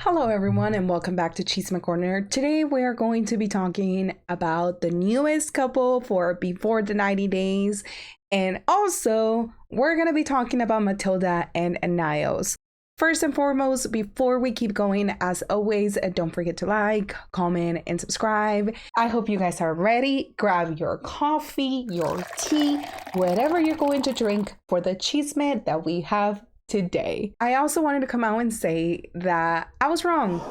Hello everyone and welcome back to Chisme Corner. Today we are going to be talking about the newest couple for before the 90 days, and also we're going to be talking about Matilda and Niles. First and foremost, before we keep going, as always, don't forget to like, comment, and subscribe. I hope you guys are ready. Grab your coffee, your tea, whatever you're going to drink for the chisme that we have today. I also wanted to come out and say that I was wrong.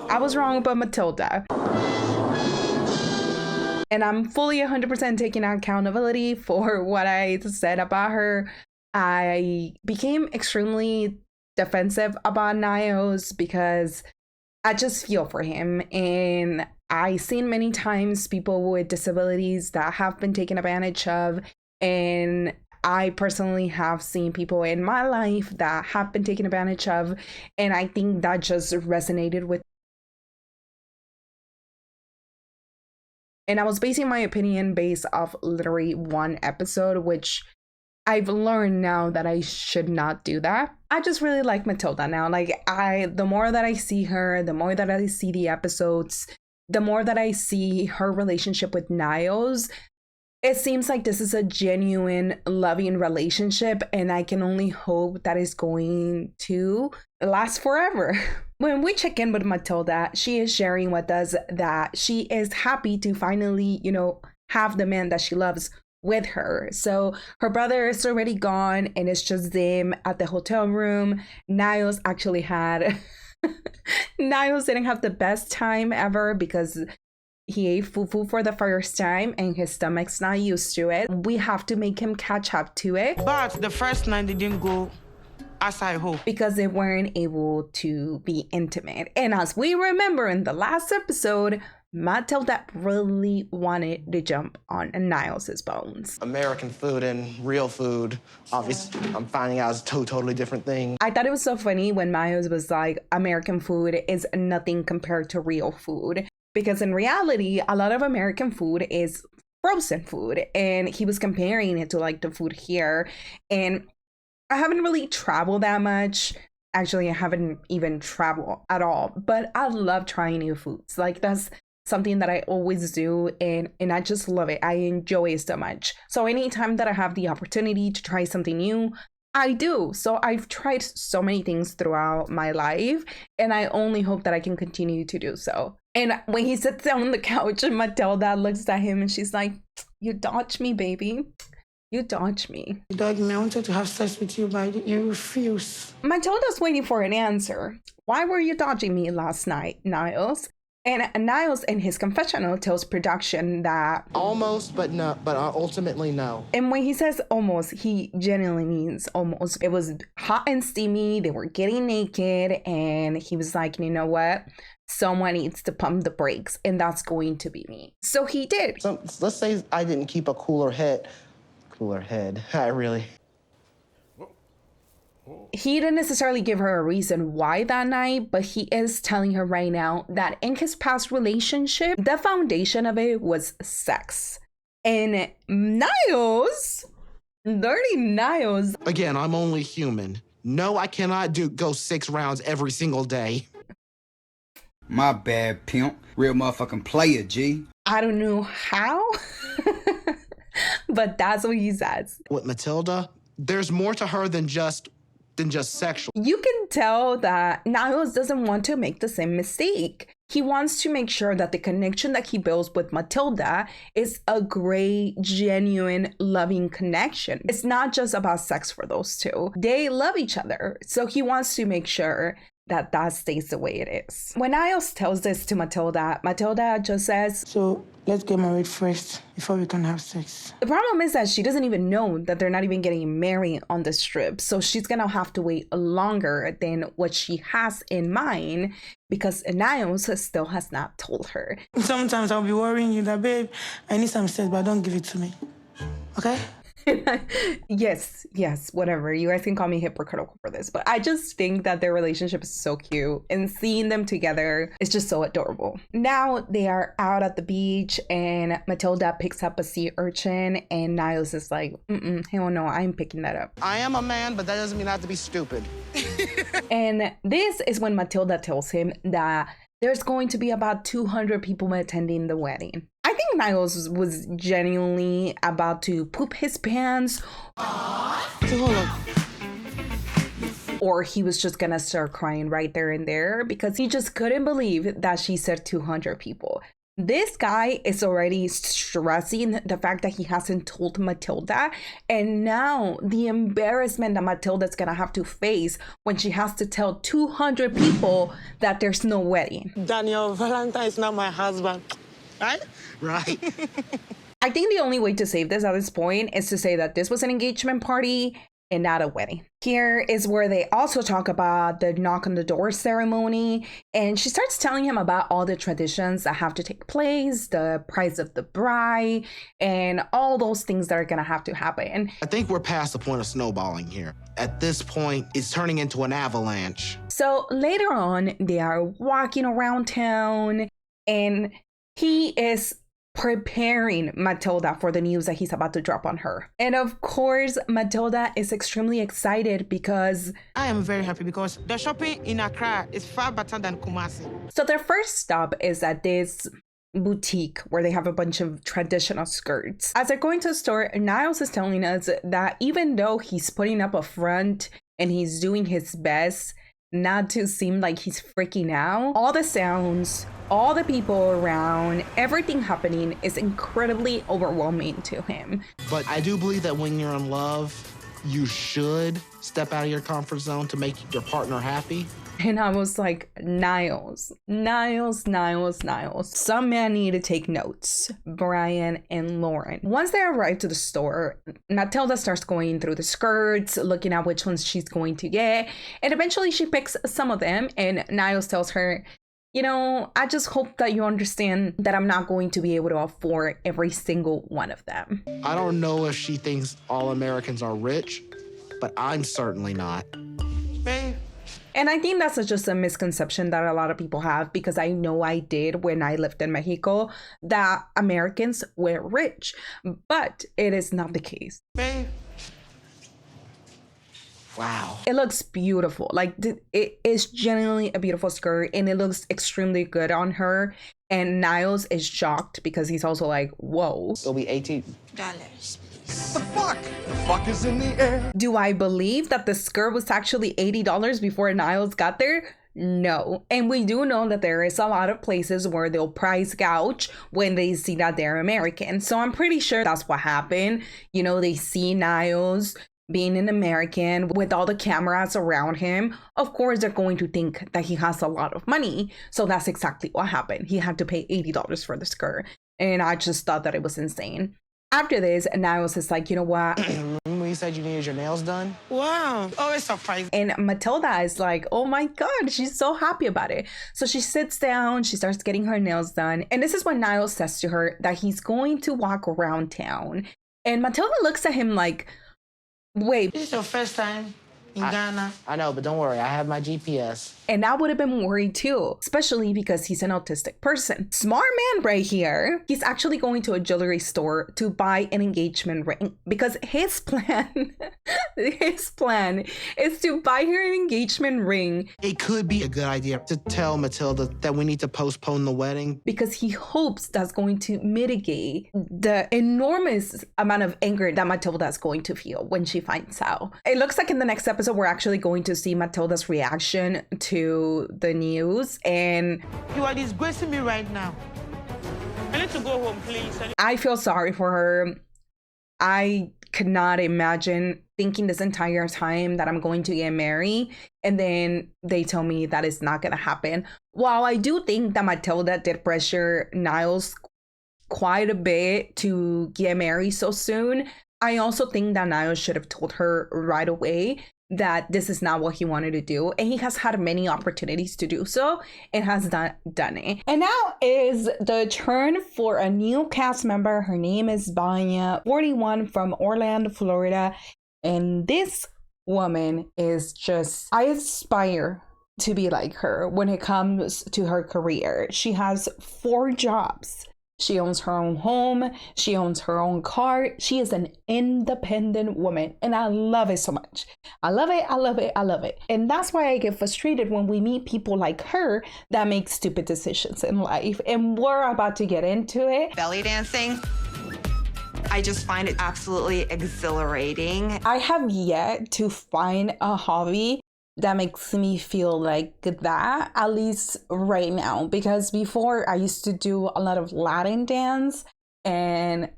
I was wrong about Matilda. And I'm fully 100% taking accountability for what I said about her. I became extremely defensive about Niles because I just feel for him, and I've seen many times people with disabilities that have been taken advantage of, and I personally have seen people in my life that have been taken advantage of, and I think that just resonated with. And I was basing my opinion based off literally one episode, which I've learned now that I should not do that. I just really like Matilda now. The more that I see her, the more that I see the episodes, the more that I see her relationship with Niles, it seems like this is a genuine, loving relationship, and I can only hope that it's going to last forever. When we check in with Matilda, she is sharing with us that she is happy to finally, have the man that she loves with her. So her brother is already gone, and it's just them at the hotel room. Niles actually had... Niles didn't have the best time ever because he ate fufu for the first time and his stomach's not used to it. We have to make him catch up to it. But the first night they didn't go as I hoped, because they weren't able to be intimate. And as we remember in the last episode, Matilda really wanted to jump on Niles' bones. American food and real food, obviously, I'm finding out is two totally different things. I thought it was so funny when Niles was like, American food is nothing compared to real food. Because in reality, a lot of American food is frozen food. And he was comparing it to the food here. And I haven't really traveled that much. Actually, I haven't even traveled at all. But I love trying new foods. That's something that I always do. And I just love it. I enjoy it so much. So anytime that I have the opportunity to try something new, I do. So I've tried so many things throughout my life. And I only hope that I can continue to do so. And when he sits down on the couch and Matilda looks at him and she's like, "You dodged me, baby. You dodged me." You dodged me. I wanted to have sex with you, but you refuse. Matilda's waiting for an answer. Why were you dodging me last night, Niles? And Niles in his confessional tells production that almost, but ultimately no. And when he says almost, he genuinely means almost. It was hot and steamy. They were getting naked. And he was like, you know what? Someone needs to pump the brakes, and that's going to be me. So he did. So let's say I didn't keep a cooler head. I really... He didn't necessarily give her a reason why that night, but he is telling her right now that in his past relationship, the foundation of it was sex. And Niles, dirty Niles. Again, I'm only human. No, I cannot go 6 rounds every single day. My bad, pimp. Real motherfucking player, G. I don't know how, but that's what he says. With Matilda, there's more to her than just sexual. You can tell that Niles doesn't want to make the same mistake. He wants to make sure that the connection that he builds with Matilda is a great, genuine, loving connection. It's not just about sex for those two. They love each other. So he wants to make sure that stays the way it is. When Niles tells this to Matilda, Matilda just says, "So let's get married first before we can have sex." The problem is that she doesn't even know that they're not even getting married on the strip. So she's gonna have to wait longer than what she has in mind because Niles still has not told her. Sometimes I'll be worrying you that, babe, I need some sex, but don't give it to me. Okay? Yes, whatever. You guys can call me hypocritical for this, but I just think that their relationship is so cute, and seeing them together is just so adorable. Now they are out at the beach, and Matilda picks up a sea urchin, and Niles is like, hell no, I'm picking that up. I am a man, but that doesn't mean I have to be stupid. And this is when Matilda tells him that there's going to be about 200 people attending the wedding. I think Niles was genuinely about to poop his pants. Or he was just gonna start crying right there and there because he just couldn't believe that she said 200 people. This guy is already stressing the fact that he hasn't told Matilda, and now the embarrassment that Matilda's gonna have to face when she has to tell 200 people that there's no wedding. Daniel, Valentine is not my husband. Right? Right. I think the only way to save this at this point is to say that this was an engagement party and not a wedding. Here is where they also talk about the knock on the door ceremony, and she starts telling him about all the traditions that have to take place, the price of the bride, and all those things that are gonna have to happen. I think we're past the point of snowballing here. At this point, it's turning into an avalanche. So later on, they are walking around town, and he is preparing Matilda for the news that he's about to drop on her. And of course, Matilda is extremely excited because I am very happy because the shopping in Accra is far better than Kumasi. so their first stop is at this boutique where they have a bunch of traditional skirts. As they're going to the store, Niles is telling us that even though he's putting up a front and he's doing his best not to seem like he's freaking out, all the sounds, all the people around, everything happening is incredibly overwhelming to him. But I do believe that when you're in love, you should step out of your comfort zone to make your partner happy. And I was like, Niles. Some man need to take notes. Brian and Lauren. Once they arrive to the store, Matilda starts going through the skirts, looking at which ones she's going to get. And eventually she picks some of them. And Niles tells her, you know, I just hope that you understand that I'm not going to be able to afford every single one of them. I don't know if she thinks all Americans are rich, but I'm certainly not. Babe. And I think that's just a misconception that a lot of people have, because I know I did when I lived in Mexico, that Americans were rich, but it is not the case. Babe. Wow. It looks beautiful. Like, it is genuinely a beautiful skirt, and it looks extremely good on her. And Niles is shocked because he's also like, whoa. It'll be $18. The fuck? The fuck is in the air? Do I believe that the skirt was actually $80 before Niles got there? No. And we do know that there is a lot of places where they'll price gouge when they see that they're American. So I'm pretty sure that's what happened. You know, they see Niles being an American with all the cameras around him. Of course, they're going to think that he has a lot of money. So that's exactly what happened. He had to pay $80 for the skirt. And I just thought that it was insane. After this, Niles is like, you know what? Remember when you said you needed your nails done? Wow. Always surprising. And Matilda is like, oh my God, she's so happy about it. So she sits down, she starts getting her nails done. And this is when Niles says to her that he's going to walk around town. And Matilda looks at him like, wait. This is your first time in Ghana. I know, but don't worry, I have my GPS. And I would have been worried too, especially because he's an autistic person. Smart man right here. He's actually going to a jewelry store to buy an engagement ring because his plan is to buy her an engagement ring. It could be a good idea to tell Matilda that we need to postpone the wedding. Because he hopes that's going to mitigate the enormous amount of anger that Matilda is going to feel when she finds out. It looks like in the next episode, we're actually going to see Matilda's reaction to the news, and You are disgracing me right now. I need to go home, please. I feel sorry for her. I could not imagine thinking this entire time that I'm going to get married, and then they tell me that it's not going to happen. While I do think that Matilda did pressure Niles quite a bit to get married so soon, I also think that Niles should have told her right away that this is not what he wanted to do, and he has had many opportunities to do so and has done it. And now is the turn for a new cast member. Her name is Banja, 41, from Orlando, Florida, and this woman is just, I aspire to be like her when it comes to her career. She has 4 jobs. She owns her own home. She owns her own car. She is an independent woman. And I love it so much. I love it. I love it. I love it. And that's why I get frustrated when we meet people like her that make stupid decisions in life. And we're about to get into it. Belly dancing. I just find it absolutely exhilarating. I have yet to find a hobby that makes me feel like that, at least right now, because before I used to do a lot of Latin dance and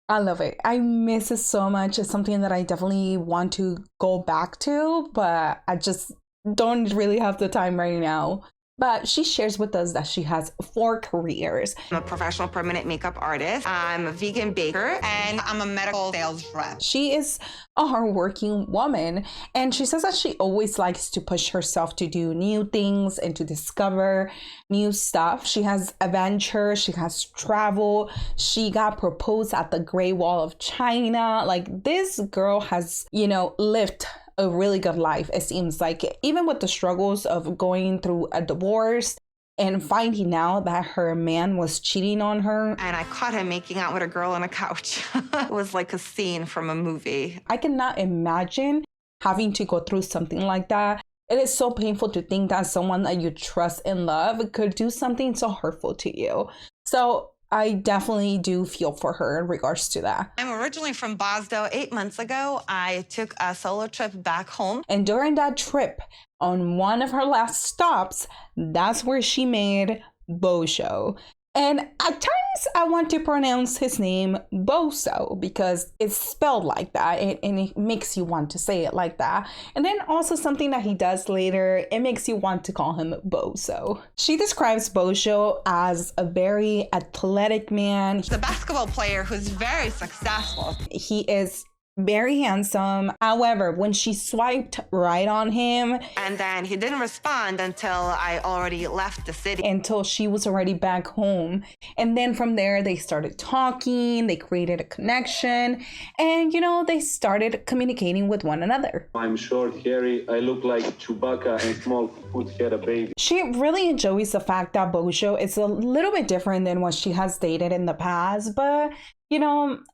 I love it. I miss it so much. It's something that I definitely want to go back to, but I just don't really have the time right now. But she shares with us that she has 4 careers. I'm a professional permanent makeup artist. I'm a vegan baker, and I'm a medical sales rep. She is a hardworking woman, and she says that she always likes to push herself to do new things and to discover new stuff. She has adventure, she has travel, she got proposed at the Great Wall of China. Like, this girl has, lived a really good life, it seems like, even with the struggles of going through a divorce and finding out that her man was cheating on her. And I caught him making out with a girl on a couch. It was like a scene from a movie. I cannot imagine having to go through something like that. It is so painful to think that someone that you trust and love could do something so hurtful to you. So I definitely do feel for her in regards to that. I'm originally from Bozo. 8 months ago, I took a solo trip back home. And during that trip, on one of her last stops, that's where she made Bozo. And at times I want to pronounce his name Bozo because it's spelled like that and it makes you want to say it like that. And then also something that he does later, it makes you want to call him Bozo. She describes Bozo as a very athletic man. He's a basketball player who's very successful. He is very handsome. However, when she swiped right on him, and then he didn't respond until I already left the city. Until she was already back home. And then from there, they started talking, they created a connection, and they started communicating with one another. I'm short, hairy, I look like Chewbacca and small foot had a baby. She really enjoys the fact that Bozo is a little bit different than what she has dated in the past, but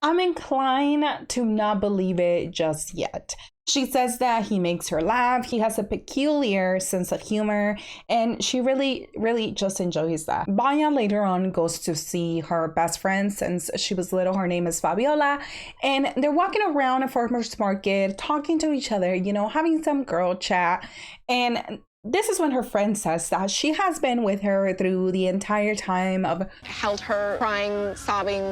I'm inclined to not believe it just yet. She says that he makes her laugh. He has a peculiar sense of humor, and she really, really just enjoys that. Banja later on goes to see her best friend since she was little. Her name is Fabiola, and they're walking around a farmer's market, talking to each other, having some girl chat. And this is when her friend says that she has been with her through the entire time of held her crying, sobbing,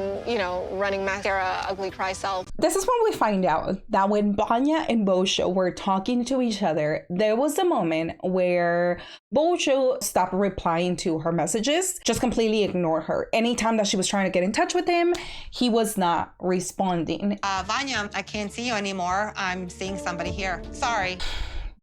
running mascara, ugly cry self. This is when we find out that when Banja and Bozo were talking to each other, there was a moment where Bozo stopped replying to her messages, just completely ignored her. Anytime that she was trying to get in touch with him, he was not responding. Banja, I can't see you anymore. I'm seeing somebody here. Sorry.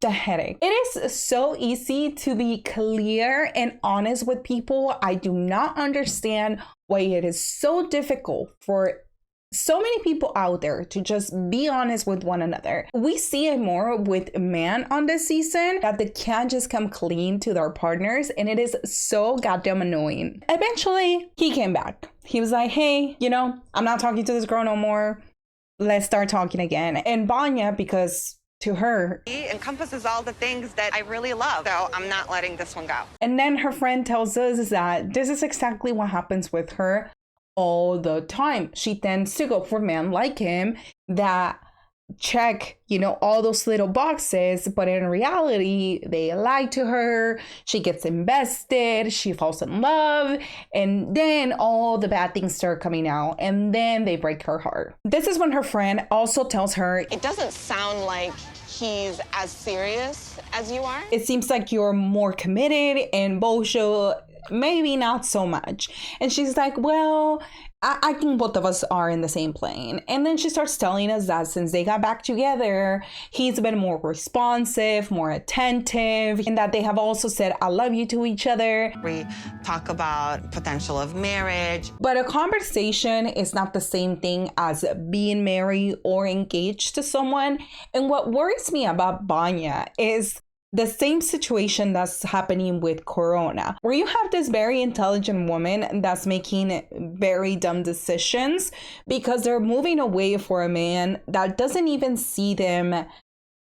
The headache. It is so easy to be clear and honest with people. I do not understand why it is so difficult for so many people out there to just be honest with one another. We see it more with men on this season, that they can't just come clean to their partners, and it is so goddamn annoying. Eventually, he came back. He was like, hey, I'm not talking to this girl no more. Let's start talking again. And Banja, because to her, He encompasses all the things that I really love, so I'm not letting this one go. And then her friend tells us that this is exactly what happens with her all the time. She tends to go for men like him that check, all those little boxes, but in reality, they lie to her. She gets invested, she falls in love, and then all the bad things start coming out, and then they break her heart. This is when her friend also tells her, It doesn't sound like he's as serious as you are. it seems like you're more committed, and Bozo maybe not so much. And she's like, well, I think both of us are in the same plane. And then she starts telling us that since they got back together, he's been more responsive, more attentive, and that they have also said I love you to each other. We talk about potential of marriage. But a conversation is not the same thing as being married or engaged to someone. And what worries me about Banja is the same situation that's happening with Corona, where you have this very intelligent woman that's making very dumb decisions because they're moving away for a man that doesn't even see them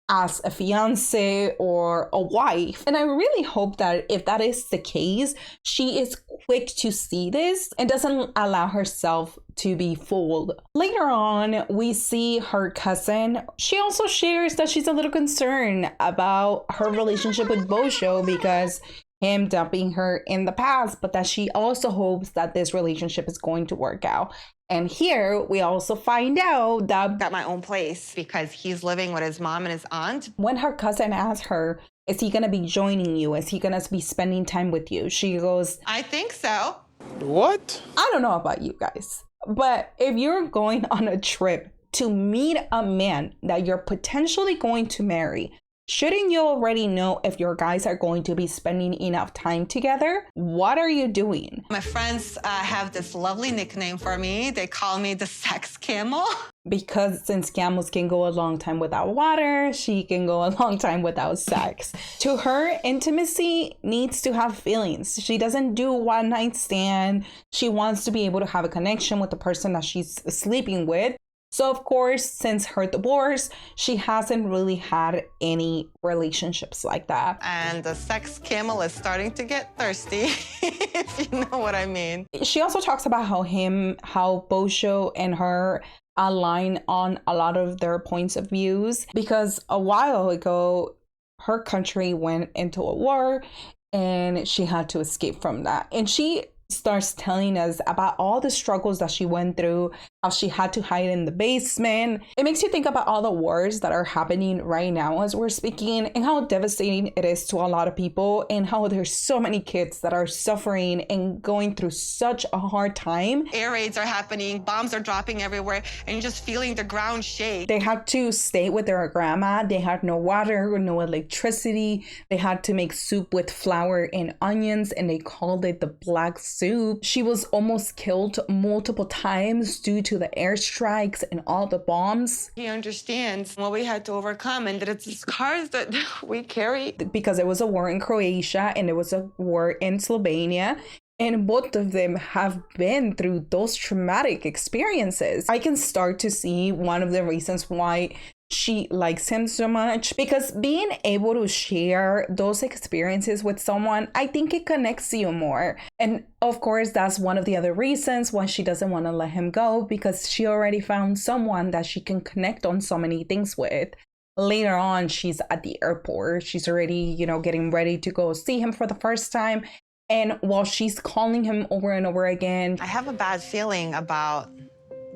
as a fiance or a wife. And I really hope that if that is the case, she is quick to see this and doesn't allow herself to be fooled. Later on, we see her cousin. She also shares that she's a little concerned about her relationship with Bozo because him dumping her in the past, but that she also hopes that this relationship is going to work out. And here we also find out that Got my own place because he's living with his mom and his aunt. when her cousin asks her, is he gonna be joining you? Is he gonna be spending time with you? She goes, I think so. What? I don't know about you guys, but if you're going on a trip to meet a man that you're potentially going to marry, shouldn't you already know if your guys are going to be spending enough time together? What are you doing? My friends have this lovely nickname for me. They call me the sex camel. Because since camels can go a long time without water, she can go a long time without sex. To her, intimacy needs to have feelings. She doesn't do one night stand. She wants to be able to have a connection with the person that she's sleeping with. So of course, since her divorce, she hasn't really had any relationships like that. And the sex camel is starting to get thirsty, if you know what I mean. She also talks about how Bozo and her align on a lot of their points of views, because a while ago, her country went into a war and she had to escape from that. And she starts telling us about all the struggles that she went through, how she had to hide in the basement. It makes you think about all the wars that are happening right now as we're speaking, and how devastating it is to a lot of people, and how there's so many kids that are suffering and going through such a hard time. Air raids are happening, bombs are dropping everywhere, and you're just feeling the ground shake. They had to stay with their grandma. They had no water, no electricity. They had to make soup with flour and onions, and they called it the black soup. She was almost killed multiple times due to the airstrikes and all the bombs. He understands what we had to overcome and that it's the scars that we carry. Because there was a war in Croatia and there was a war in Slovenia. And both of them have been through those traumatic experiences. I can start to see one of the reasons why she likes him so much, because being able to share those experiences with someone, I think it connects you more. And of course, that's one of the other reasons why she doesn't want to let him go, because she already found someone that she can connect on so many things with. Later on, she's at the airport. She's already, getting ready to go see him for the first time. And while she's calling him over and over again, I have a bad feeling about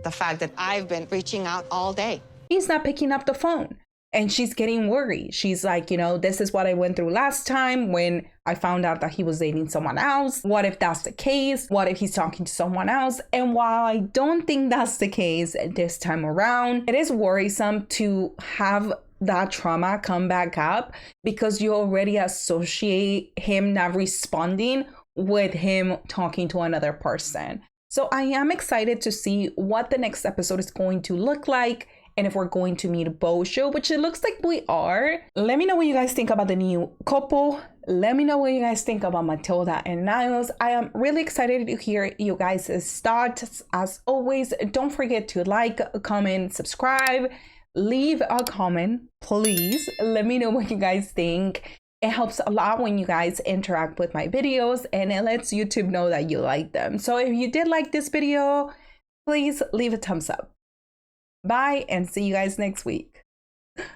the fact that I've been reaching out all day. he's not picking up the phone. And she's getting worried. She's like, this is what I went through last time when I found out that he was dating someone else. What if that's the case? What if he's talking to someone else? And while I don't think that's the case this time around, it is worrisome to have that trauma come back up, because you already associate him not responding with him talking to another person. So I am excited to see what the next episode is going to look like, and if we're going to meet Bozo, which it looks like we are. Let me know what you guys think about the new couple. Let me know what you guys think about Matilda and Niles. I am really excited to hear you guys' thoughts. As always, don't forget to like, comment, subscribe, leave a comment, please. Let me know what you guys think. It helps a lot when you guys interact with my videos, and it lets YouTube know that you like them. So if you did like this video, please leave a thumbs up. Bye, and see you guys next week.